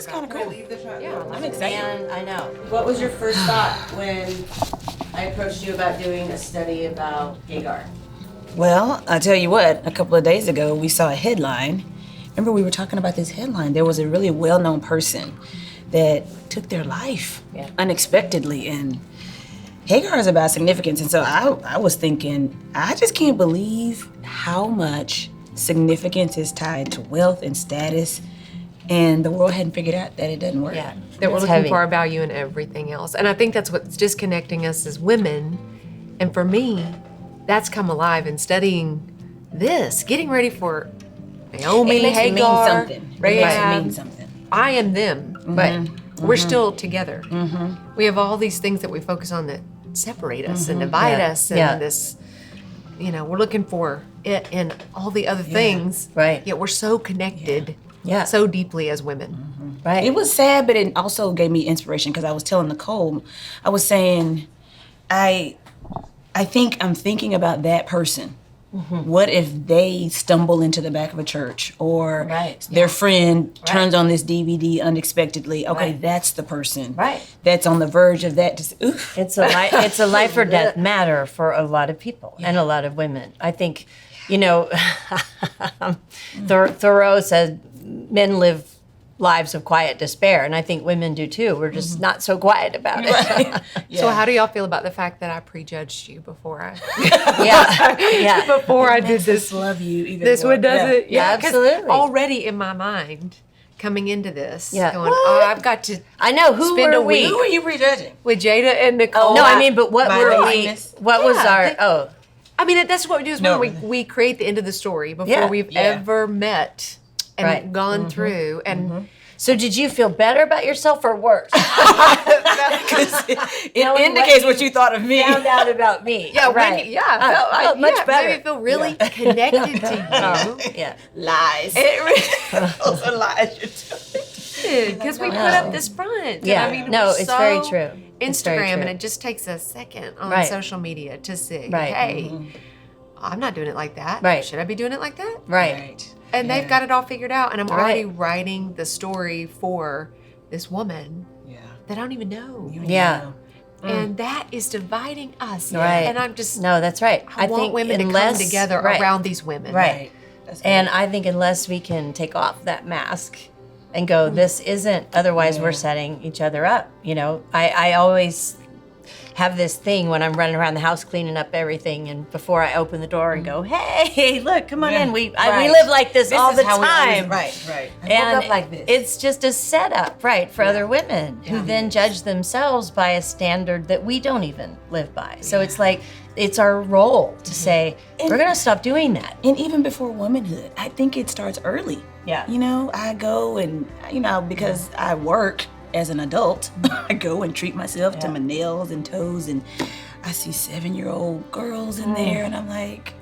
is kind of cool. Yeah, I'm excited. And I know. What was your first thought when I approached you about doing a study about Hagar? Well, I tell you what, a couple of days ago, we saw a headline. Remember we were talking about this headline? There was a really well-known person that took their life unexpectedly, and Hagar is about significance. And so I was thinking, I just can't believe how much significance is tied to wealth and status, and the world hadn't figured out that it doesn't work. Yeah, that we're It's looking heavy. for our value in everything else. And I think that's what's disconnecting us as women. And for me, that's come alive in studying this, getting ready for Naomi, It makes it mean Hagar, something. It makes it Rahab. mean something. I am them, but we're still together. We have all these things that we focus on that separate us and divide us, and this, we're looking for it in all the other things. Right. Yet we're so connected, Yeah. so deeply as women. Right. It was sad, but it also gave me inspiration because I was telling Nicole, I was saying, I think I'm thinking about that person. What if they stumble into the back of a church, or their friend turns on this DVD unexpectedly? Okay, that's the person. Right. That's on the verge of that. Just oof. It's a life or death matter for a lot of people and a lot of women. I think, Thoreau said men live lives of quiet despair, and I think women do too. We're just not so quiet about it. So how do y'all feel about the fact that I prejudged you before I Yeah. did this? Love you. Either This one does it. Yeah, 'cause absolutely. Already in my mind, coming into this, Yeah. going, oh, I've got to I know. Who Spend were a we? week. Who are you prejudging? with Jada and Nicole. No, I mean, but what My were we? laziness. What was our? I mean, that's what we do is No, when we create the end of the story before Yeah. we've Yeah. ever met and Right. gone through. And So did you feel better about yourself or worse? It indicates what you thought of me. Found out about me. yeah, right. I felt much better. Made me feel really connected to you. Yeah. Lies. Those are lies you're telling. Because we put up this front. Yeah. And I mean, No, we're it's so very true. It's very Instagram, true. and it just takes a second on Right. social media to see, Right. hey, I'm not doing it like that. Right. Should I be doing it like that? Right. And they've got it all figured out, and I'm Right. already writing the story for this woman Yeah. that I don't even know. Yeah. And that is dividing us. Right. And I'm just, No, that's right. I want think women to unless, come together right. around these women. Right. That's And I think unless we can take off that mask and go, this isn't, otherwise we're setting each other up. I always have this thing when I'm running around the house cleaning up everything, and before I open the door and go, hey, look, come on in. We live like this all is the how we always- time. Right. I And woke up like this. it's just a setup, right, for other women who then judge themselves by a standard that we don't even live by. So it's like, it's our role to say, we're going to stop doing that. And even before womanhood, I think it starts early. Yeah. I go and, because I work as an adult, I go and treat myself to my nails and toes, and I see 7-year-old girls in there, and I'm like,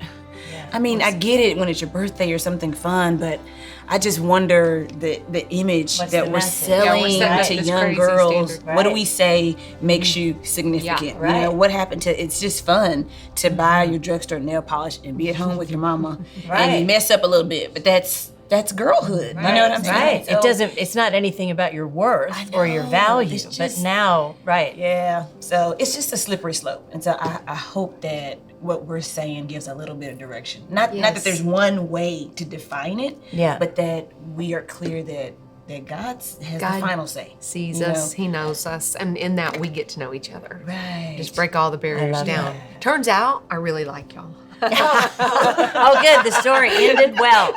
I mean, I get it when it's your birthday or something fun, but I just wonder the image What's that the we're message? Yeah, selling we're setting up to this young crazy girls. standard. What do we say makes you significant? right. What happened to, it's just fun to buy your drugstore nail polish and be at home with your mama and Right. you mess up a little bit, but that's girlhood. You know what I'm saying? Right. It's not anything about your worth or your know, value, it's but just- now, right. Yeah. So it's just a slippery slope. And so I hope that what we're saying gives a little bit of direction. Not that there's one way to define it, but that we are clear that God has the final say. Sees us, He knows us, and in that we get to know each other. Right. Just break all the barriers love down. Turns out, I really like y'all. Oh, good. The story ended well.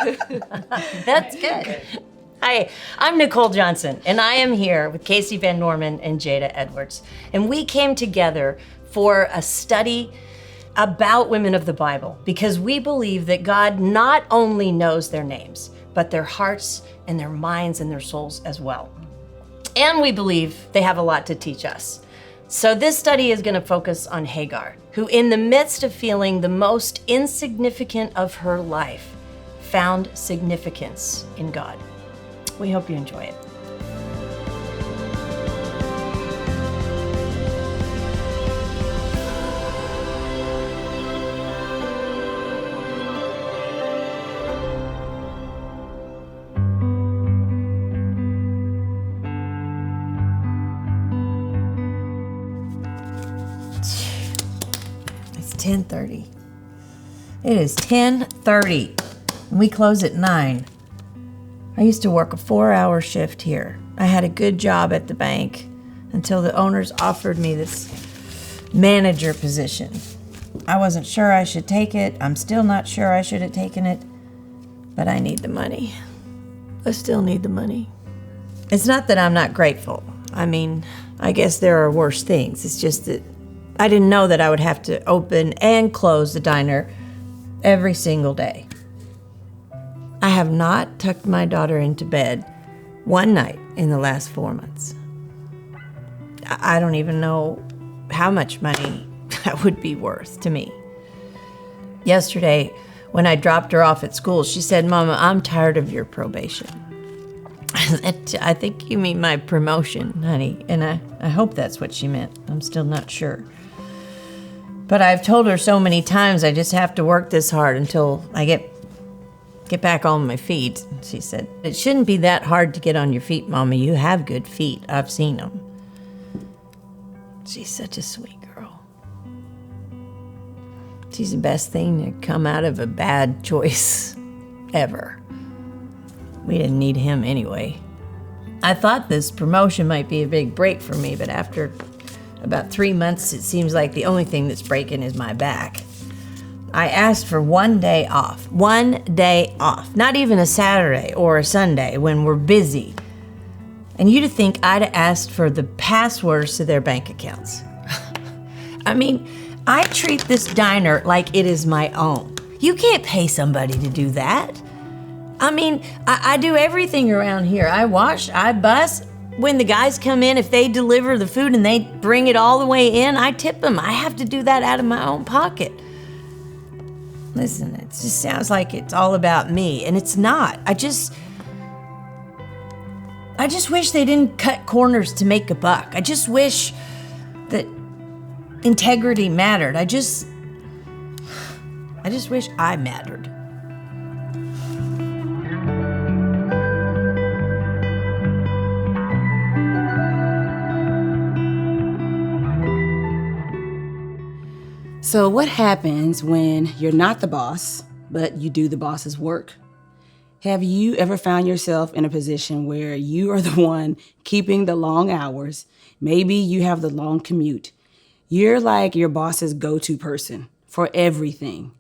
That's good. Hi, I'm Nicole Johnson, and I am here with Casey Van Norman and Jada Edwards. And we came together for a study about women of the Bible because we believe that God not only knows their names, but their hearts and their minds and their souls as well. And we believe they have a lot to teach us. So this study is going to focus on Hagar, who in the midst of feeling the most insignificant of her life, found significance in God. We hope you enjoy it. 10:30. It is 10:30. And we close at 9. I used to work a 4-hour shift here. I had a good job at the bank until the owners offered me this manager position. I wasn't sure I should take it. I'm still not sure I should have taken it. But I need the money. I still need the money. It's not that I'm not grateful. I mean, I guess there are worse things. It's just that I didn't know that I would have to open and close the diner every single day. I have not tucked my daughter into bed one night in the last 4 months. I don't even know how much money that would be worth to me. Yesterday, when I dropped her off at school, she said, "Mama, I'm tired of your probation." I think you mean my promotion, honey, and I hope that's what she meant. I'm still not sure. But I've told her so many times I just have to work this hard until I get back on my feet. She said, "It shouldn't be that hard to get on your feet, Mama. You have good feet. I've seen them." She's such a sweet girl. She's the best thing to come out of a bad choice ever. We didn't need him anyway. I thought this promotion might be a big break for me, but after about 3 months, it seems like the only thing that's breaking is my back. I asked for 1 day off. 1 day off. Not even a Saturday or a Sunday when we're busy. And you'd think I'd have asked for the passwords to their bank accounts. I mean, I treat this diner like it is my own. You can't pay somebody to do that. I mean, I do everything around here. I wash, I bus. When the guys come in, if they deliver the food and they bring it all the way in, I tip them. I have to do that out of my own pocket. Listen, it just sounds like it's all about me, and it's not. I just wish they didn't cut corners to make a buck. I just wish that integrity mattered. I just wish I mattered. So what happens when you're not the boss, but you do the boss's work? Have you ever found yourself in a position where you are the one keeping the long hours? Maybe you have the long commute. You're like your boss's go-to person for everything.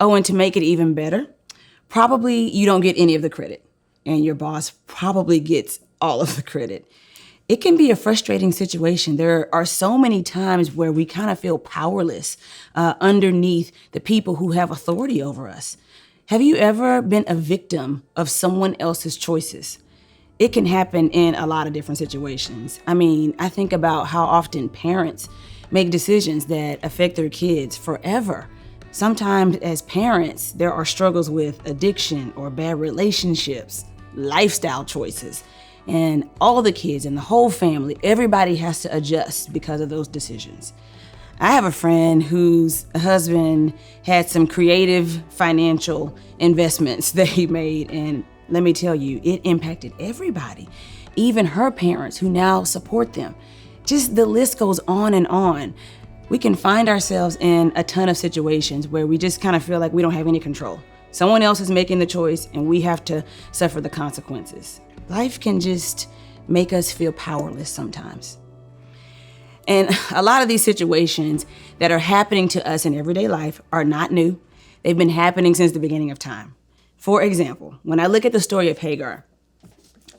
Oh, and to make it even better, probably you don't get any of the credit, and your boss probably gets all of the credit. It can be a frustrating situation. There are so many times where we kind of feel powerless underneath the people who have authority over us. Have you ever been a victim of someone else's choices? It can happen in a lot of different situations. I mean, I think about how often parents make decisions that affect their kids forever. Sometimes as parents, there are struggles with addiction or bad relationships, lifestyle choices. And all the kids and the whole family, everybody has to adjust because of those decisions. I have a friend whose husband had some creative financial investments that he made, and let me tell you, it impacted everybody, even her parents who now support them. Just the list goes on and on. We can find ourselves in a ton of situations where we just kind of feel like we don't have any control. Someone else is making the choice and we have to suffer the consequences. Life can just make us feel powerless sometimes. And a lot of these situations that are happening to us in everyday life are not new. They've been happening since the beginning of time. For example, when I look at the story of Hagar,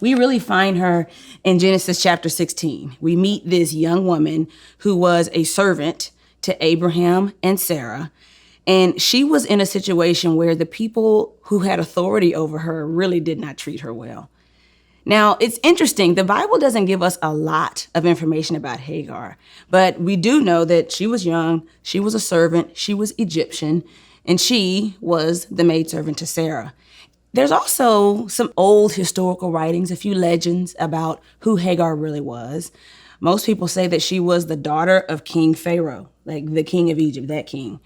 we really find her in Genesis chapter 16. We meet this young woman who was a servant to Abraham and Sarah. And she was in a situation where the people who had authority over her really did not treat her well. Now, it's interesting. The Bible doesn't give us a lot of information about Hagar, but we do know that she was young, she was a servant, she was Egyptian, and she was the maidservant to Sarah. There's also some old historical writings, a few legends about who Hagar really was. Most people say that she was the daughter of King Pharaoh, like the king of Egypt, that king.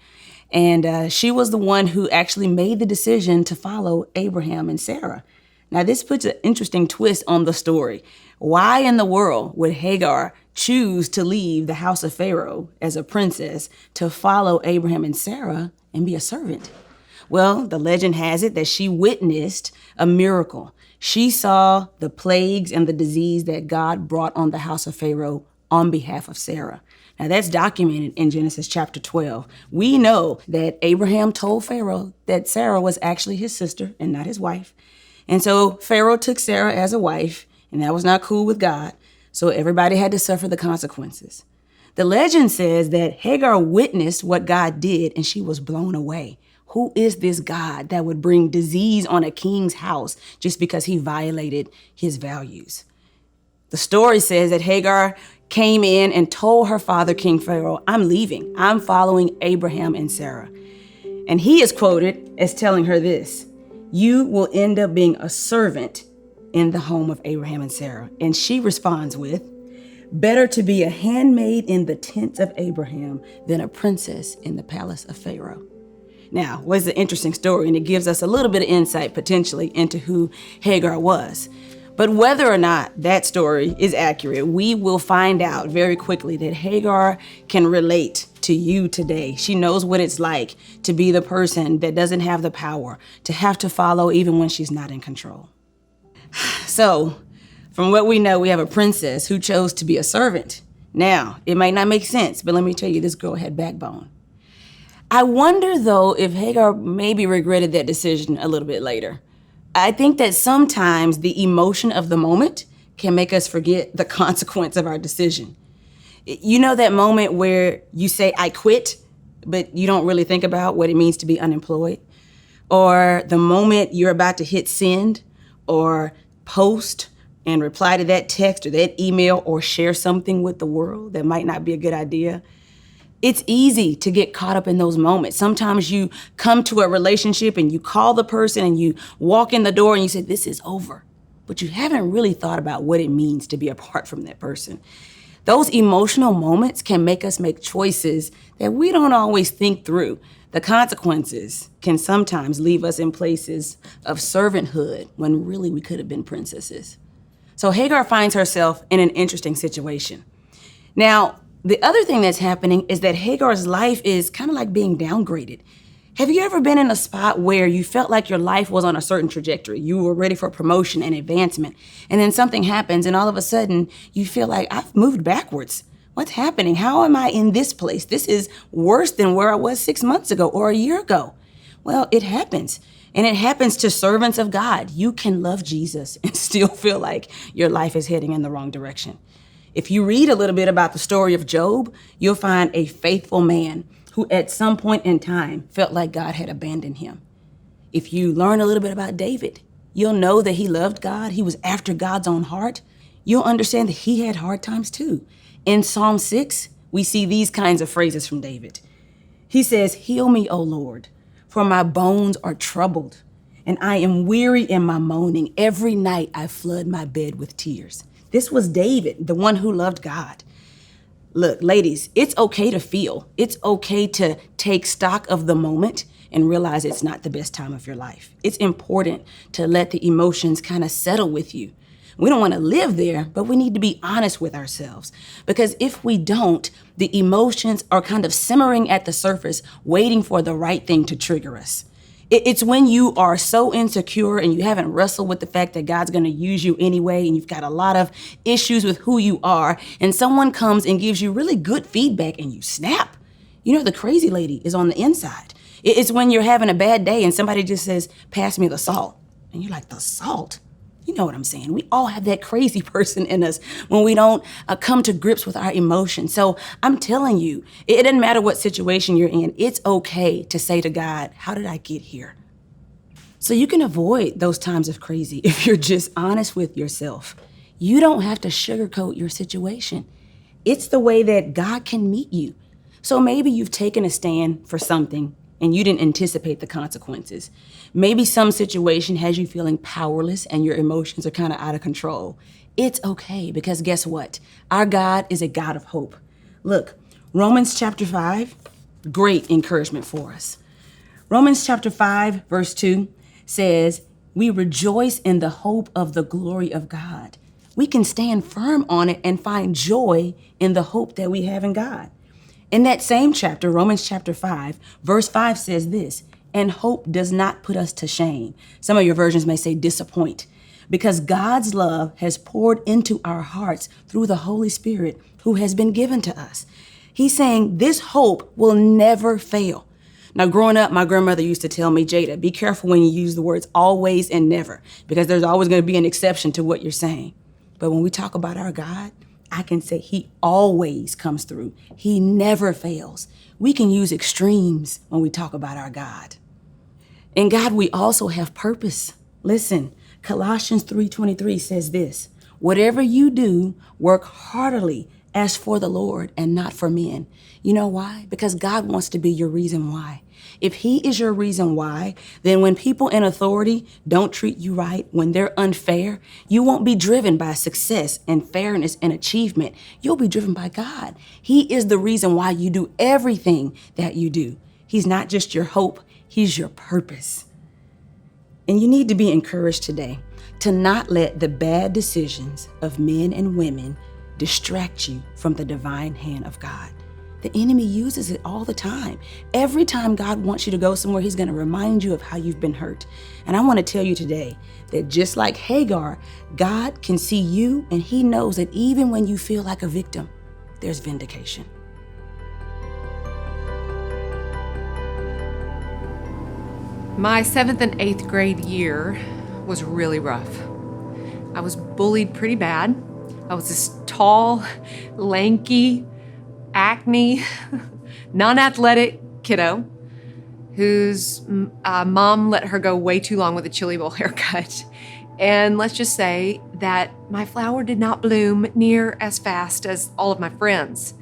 And she was the one who actually made the decision to follow Abraham and Sarah. Now, this puts an interesting twist on the story. Why in the world would Hagar choose to leave the house of Pharaoh as a princess to follow Abraham and Sarah and be a servant? Well, the legend has it that she witnessed a miracle. She saw the plagues and the disease that God brought on the house of Pharaoh on behalf of Sarah. Now, that's documented in Genesis chapter 12. We know that Abraham told Pharaoh that Sarah was actually his sister and not his wife. And so Pharaoh took Sarah as a wife, and that was not cool with God. So everybody had to suffer the consequences. The legend says that Hagar witnessed what God did, and she was blown away. Who is this God that would bring disease on a king's house just because he violated his values? The story says that Hagar came in and told her father, King Pharaoh, I'm leaving. I'm following Abraham and Sarah. And he is quoted as telling her this: you will end up being a servant in the home of Abraham and Sarah. And she responds with, better to be a handmaid in the tents of Abraham than a princess in the palace of Pharaoh. Now, what's an interesting story, and it gives us a little bit of insight potentially into who Hagar was. But whether or not that story is accurate, we will find out very quickly that Hagar can relate to you today. She knows what it's like to be the person that doesn't have the power, to have to follow even when she's not in control. So, from what we know, we have a princess who chose to be a servant. Now, it might not make sense, but let me tell you, this girl had backbone. I wonder, though, if Hagar maybe regretted that decision a little bit later. I think that sometimes the emotion of the moment can make us forget the consequence of our decision. You know that moment where you say, I quit, but you don't really think about what it means to be unemployed? Or the moment you're about to hit send or post and reply to that text or that email or share something with the world that might not be a good idea. It's easy to get caught up in those moments. Sometimes you come to a relationship and you call the person and you walk in the door and you say, this is over. But you haven't really thought about what it means to be apart from that person. Those emotional moments can make us make choices that we don't always think through. The consequences can sometimes leave us in places of servanthood when really we could have been princesses. So Hagar finds herself in an interesting situation. Now, the other thing that's happening is that Hagar's life is kind of like being downgraded. Have you ever been in a spot where you felt like your life was on a certain trajectory? You were ready for promotion and advancement, and then something happens and all of a sudden you feel like, I've moved backwards. What's happening? How am I in this place? This is worse than where I was 6 months ago or a year ago. Well, it happens. And it happens to servants of God. You can love Jesus and still feel like your life is heading in the wrong direction. If you read a little bit about the story of Job, you'll find a faithful man who at some point in time felt like God had abandoned him. If you learn a little bit about David, you'll know that he loved God. He was after God's own heart. You'll understand that he had hard times too. In Psalm 6, we see these kinds of phrases from David. He says, heal me, O Lord, for my bones are troubled, and I am weary in my moaning. Every night I flood my bed with tears. This was David, the one who loved God. Look, ladies, it's okay to feel. It's okay to take stock of the moment and realize it's not the best time of your life. It's important to let the emotions kind of settle with you. We don't want to live there, but we need to be honest with ourselves. Because if we don't, the emotions are kind of simmering at the surface, waiting for the right thing to trigger us. It's when you are so insecure and you haven't wrestled with the fact that God's going to use you anyway, and you've got a lot of issues with who you are, and someone comes and gives you really good feedback and you snap. You know, the crazy lady is on the inside. It's when you're having a bad day and somebody just says, pass me the salt. And you're like, the salt? You know what I'm saying? We all have that crazy person in us when we don't come to grips with our emotions. So I'm telling you, it doesn't matter what situation you're in. It's okay to say to God, how did I get here? So you can avoid those times of crazy if you're just honest with yourself. You don't have to sugarcoat your situation. It's the way that God can meet you. So maybe you've taken a stand for something and you didn't anticipate the consequences. Maybe some situation has you feeling powerless and your emotions are kind of out of control. It's okay, because guess what? Our God is a God of hope. Look, Romans chapter 5, great encouragement for us. Romans chapter 5, verse 2 says, We rejoice in the hope of the glory of God. We can stand firm on it and find joy in the hope that we have in God. In that same chapter, Romans chapter 5, verse 5 says this, and hope does not put us to shame. Some of your versions may say disappoint, because God's love has poured into our hearts through the Holy Spirit who has been given to us. He's saying this hope will never fail. Now, growing up, my grandmother used to tell me, Jada, be careful when you use the words always and never, because there's always going to be an exception to what you're saying. But when we talk about our God, I can say he always comes through. He never fails. We can use extremes when we talk about our God. In God, we also have purpose. Listen, Colossians 3:23 says this, whatever you do, work heartily as for the Lord and not for men. You know why? Because God wants to be your reason why. If he is your reason why, then when people in authority don't treat you right, when they're unfair, you won't be driven by success and fairness and achievement. You'll be driven by God. He is the reason why you do everything that you do. He's not just your hope, he's your purpose. And you need to be encouraged today to not let the bad decisions of men and women distract you from the divine hand of God. The enemy uses it all the time. Every time God wants you to go somewhere, he's going to remind you of how you've been hurt. And I want to tell you today that just like Hagar, God can see you and he knows that even when you feel like a victim, there's vindication. My 7th and 8th grade year was really rough. I was bullied pretty bad. I was this tall, lanky, acne, non-athletic kiddo whose mom let her go way too long with a chili bowl haircut. And let's just say that my flower did not bloom near as fast as all of my friends.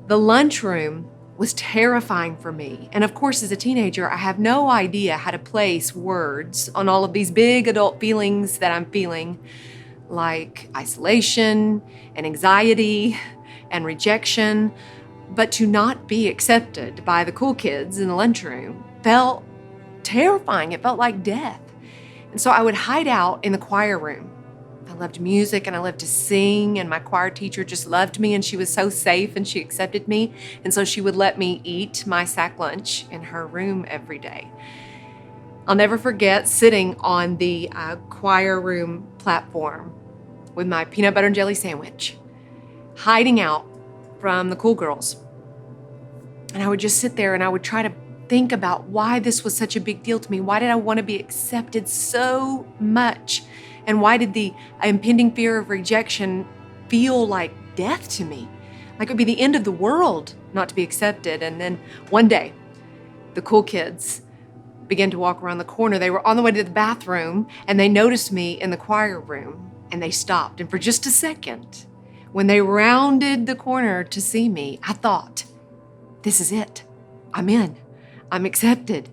The lunchroom was terrifying for me. And of course, as a teenager, I have no idea how to place words on all of these big adult feelings that I'm feeling, like isolation and anxiety and rejection. But to not be accepted by the cool kids in the lunchroom felt terrifying. It felt like death. And so I would hide out in the choir room. I loved music and I loved to sing, and my choir teacher just loved me and she was so safe and she accepted me. And so she would let me eat my sack lunch in her room every day. I'll never forget sitting on the choir room platform with my peanut butter and jelly sandwich, hiding out from the cool girls. And I would just sit there and I would try to think about why this was such a big deal to me. Why did I want to be accepted so much? And why did the impending fear of rejection feel like death to me? Like it would be the end of the world not to be accepted. And then one day, the cool kids began to walk around the corner. They were on the way to the bathroom and they noticed me in the choir room and they stopped. And for just a second, when they rounded the corner to see me, I thought, this is it. I'm in. I'm accepted.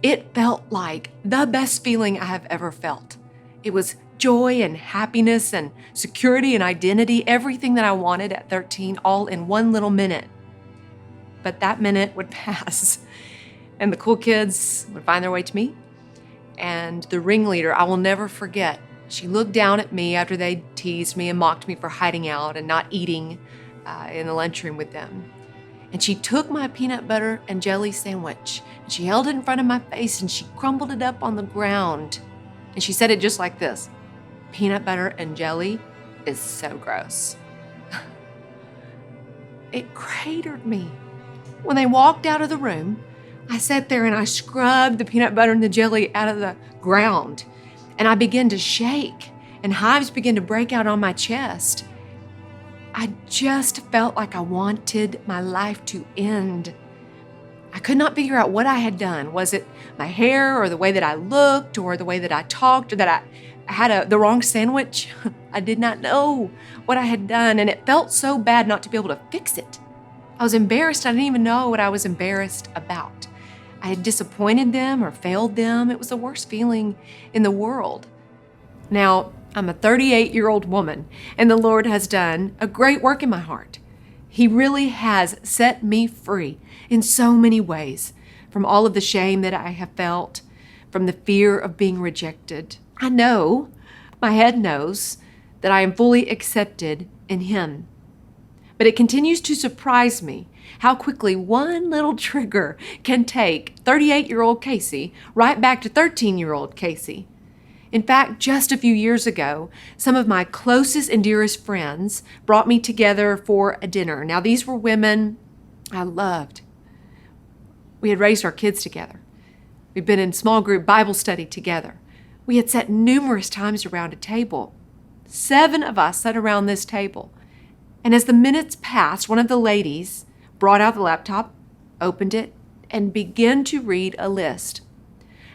It felt like the best feeling I have ever felt. It was joy and happiness and security and identity, everything that I wanted at 13, all in one little minute. But that minute would pass, and the cool kids would find their way to me. And the ringleader, I will never forget, she looked down at me after they teased me and mocked me for hiding out and not eating in the lunchroom with them. And she took my peanut butter and jelly sandwich, and she held it in front of my face, and she crumbled it up on the ground. And she said it just like this, peanut butter and jelly is so gross. It cratered me. When they walked out of the room, I sat there and I scrubbed the peanut butter and the jelly out of the ground. And I began to shake, and hives began to break out on my chest. I just felt like I wanted my life to end. I could not figure out what I had done. Was it my hair or the way that I looked or the way that I talked or that I had the wrong sandwich? I did not know what I had done, and it felt so bad not to be able to fix it. I was embarrassed. I didn't even know what I was embarrassed about. I had disappointed them or failed them. It was the worst feeling in the world. Now, I'm a 38-year-old woman, and the Lord has done a great work in my heart. He really has set me free in so many ways from all of the shame that I have felt, from the fear of being rejected. I know, my head knows, that I am fully accepted in Him. But it continues to surprise me how quickly one little trigger can take 38-year-old Casey right back to 13-year-old Casey. In fact, just a few years ago, some of my closest and dearest friends brought me together for a dinner. Now, these were women I loved. We had raised our kids together. We'd been in small group Bible study together. We had sat numerous times around a table. 7 of us sat around this table. And as the minutes passed, one of the ladies brought out the laptop, opened it, and began to read a list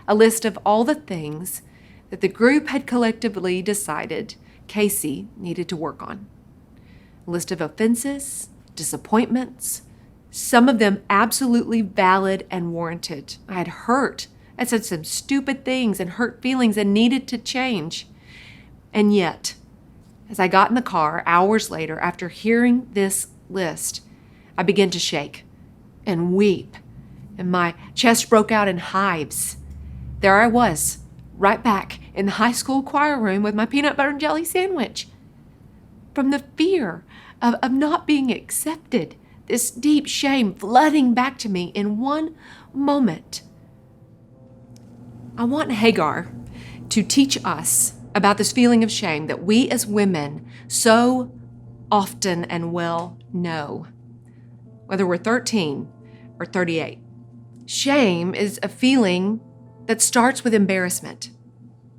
of all the things that the group had collectively decided Casey needed to work on. A list of offenses, disappointments, some of them absolutely valid and warranted. I had said some stupid things and hurt feelings and needed to change. And yet, as I got in the car hours later after hearing this list, I began to shake and weep, and my chest broke out in hives. There I was, right back in the high school choir room with my peanut butter and jelly sandwich. From the fear of not being accepted, this deep shame flooding back to me in one moment. I want Hagar to teach us about this feeling of shame that we as women so often and well know, whether we're 13 or 38. Shame is a feeling that starts with embarrassment.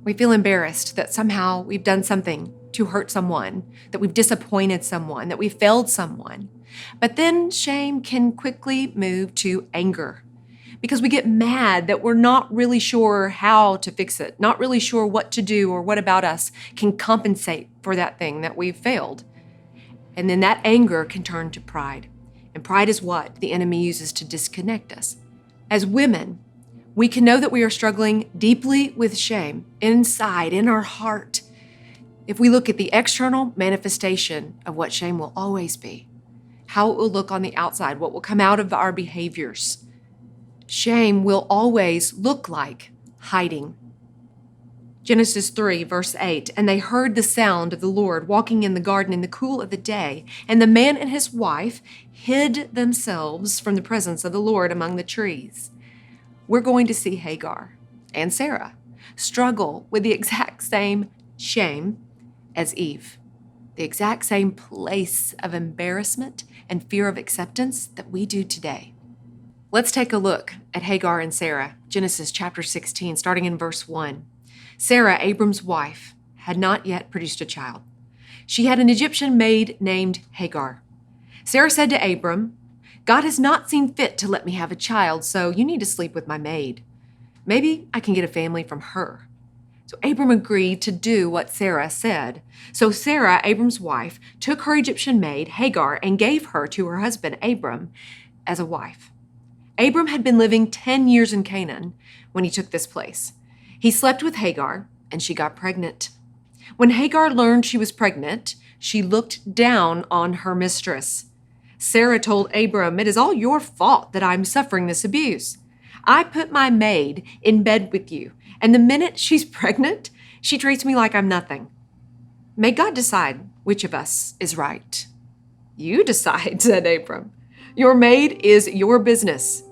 We feel embarrassed that somehow we've done something to hurt someone, that we've disappointed someone, that we've failed someone. But then shame can quickly move to anger because we get mad that we're not really sure how to fix it, not really sure what to do or what about us can compensate for that thing that we've failed. And then that anger can turn to pride. And pride is what the enemy uses to disconnect us. As women, we can know that we are struggling deeply with shame inside, in our heart, if we look at the external manifestation of what shame will always be, how it will look on the outside, what will come out of our behaviors. Shame will always look like hiding. Genesis 3, verse 8, and they heard the sound of the Lord walking in the garden in the cool of the day, and the man and his wife hid themselves from the presence of the Lord among the trees. We're going to see Hagar and Sarah struggle with the exact same shame as Eve, the exact same place of embarrassment and fear of acceptance that we do today. Let's take a look at Hagar and Sarah, Genesis chapter 16, starting in verse 1. Sarah, Abram's wife, had not yet produced a child. She had an Egyptian maid named Hagar. Sarah said to Abram, God has not seen fit to let me have a child, so you need to sleep with my maid. Maybe I can get a family from her. So Abram agreed to do what Sarah said. So Sarah, Abram's wife, took her Egyptian maid, Hagar, and gave her to her husband, Abram, as a wife. Abram had been living 10 years in Canaan when he took this place. He slept with Hagar, and she got pregnant. When Hagar learned she was pregnant, she looked down on her mistress. Sarah told Abram, it is all your fault that I'm suffering this abuse. I put my maid in bed with you, and the minute she's pregnant, she treats me like I'm nothing. May God decide which of us is right. You decide, said Abram. Your maid is your business.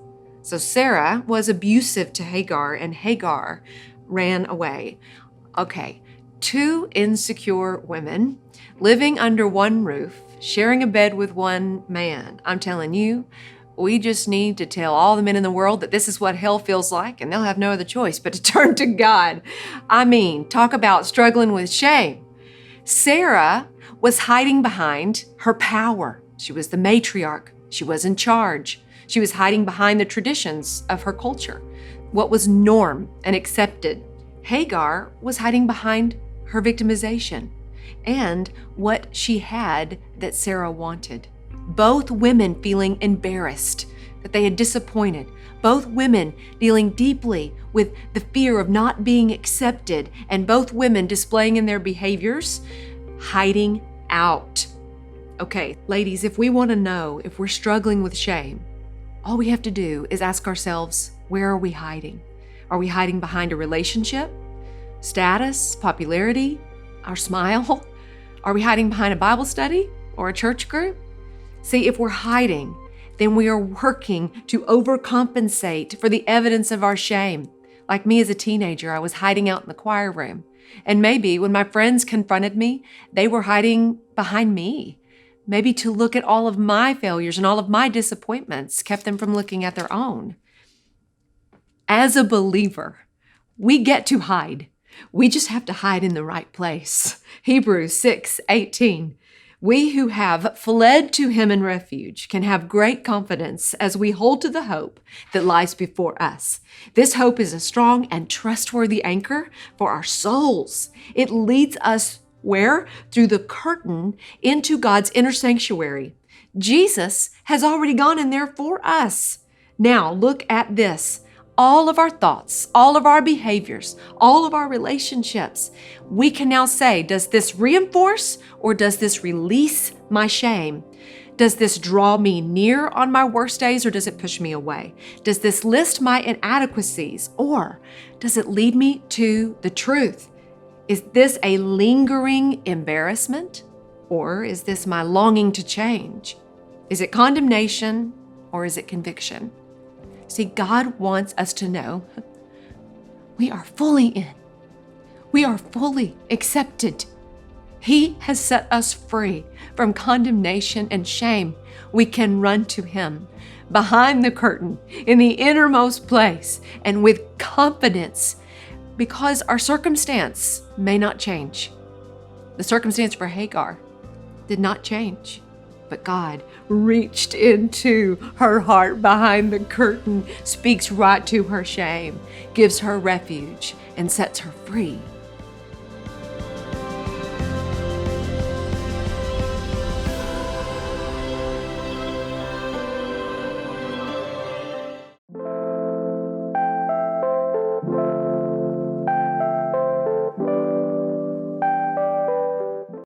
So Sarah was abusive to Hagar, and Hagar ran away. Okay, 2 insecure women living under one roof, sharing a bed with one man. I'm telling you, we just need to tell all the men in the world that this is what hell feels like, and they'll have no other choice but to turn to God. I mean, talk about struggling with shame. Sarah was hiding behind her power. She was the matriarch. She was in charge. She was hiding behind the traditions of her culture, what was norm and accepted. Hagar was hiding behind her victimization and what she had that Sarah wanted. Both women feeling embarrassed that they had disappointed. Both women dealing deeply with the fear of not being accepted, and both women displaying in their behaviors, hiding out. Okay, ladies, if we want to know if we're struggling with shame, all we have to do is ask ourselves, where are we hiding? Are we hiding behind a relationship, status, popularity, our smile? Are we hiding behind a Bible study or a church group? See, if we're hiding, then we are working to overcompensate for the evidence of our shame. Like me as a teenager, I was hiding out in the choir room. And maybe when my friends confronted me, they were hiding behind me. Maybe to look at all of my failures and all of my disappointments kept them from looking at their own. As a believer, we get to hide. We just have to hide in the right place. Hebrews 6:18. We who have fled to him in refuge can have great confidence as we hold to the hope that lies before us. This hope is a strong and trustworthy anchor for our souls. It leads us where? Through the curtain into God's inner sanctuary. Jesus has already gone in there for us. Now look at this. All of our thoughts, all of our behaviors, all of our relationships, we can now say, does this reinforce or does this release my shame? Does this draw me near on my worst days or does it push me away? Does this list my inadequacies or does it lead me to the truth? Is this a lingering embarrassment or is this my longing to change? Is it condemnation or is it conviction? See, God wants us to know we are fully in. We are fully accepted. He has set us free from condemnation and shame. We can run to Him behind the curtain in the innermost place and with confidence because our circumstance may not change. The circumstance for Hagar did not change. But God reached into her heart behind the curtain, speaks right to her shame, gives her refuge, and sets her free.